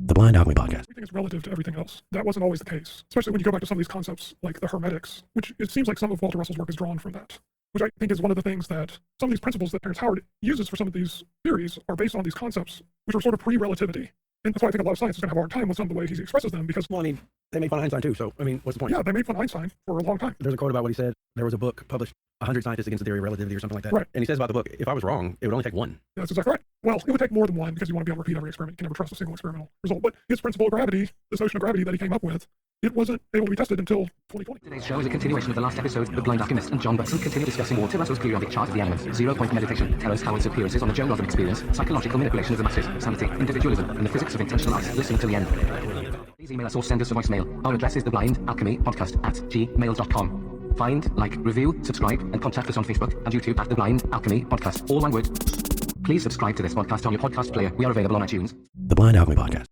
The Blind Alchemy Podcast. Everything is relative to everything else. That wasn't always the case, especially when you go back to some of these concepts like the Hermetics, which it seems like some of WalterRussell's work is drawn from that, which I think is one of the things that some of these principles that Terrence Howard uses for some of these theories are based on these concepts, which are sort of pre-relativity. And that's why I think a lot of science is going to have a hard time with some of the way he expresses them because... Well, I mean, they made fun of Einstein too, so, I mean, what's the point? Yeah, they made fun of Einstein for a long time. There's a quote about what he said. There was a book published, 100 Scientists Against the Theory of Relativity or something like that. Right. And he says about the book, if I was wrong, it would only take one. Yeah, that's exactly right. Well, it would take more than one because you want to be able to repeat every experiment. You can never trust a single experimental result. But his principle of gravity, this notion of gravity that he came up with, it wasn't able to be tested until 2020. Today's show is a continuation of the last episode. The Blind Alchemist and JohnBuckson continue discussing WalterRussell's periodic chart of the elements, 0-point meditation, Terrence Howard's appearances on the Joe Rogan Experience, psychological manipulation of the masses, Sanity, Individualism, and the physics of IntentionalIce. Listen to the end. Please email us or send us a voicemail. Our address is TheBlindAlchemyPodcast@gmail.com. Find, like, review, subscribe, and contact us on Facebook and YouTube at The Blind Alchemy Podcast. All one word. Please subscribe to this podcast on your podcast player. We are available on iTunes. The Blind Alchemy Podcast.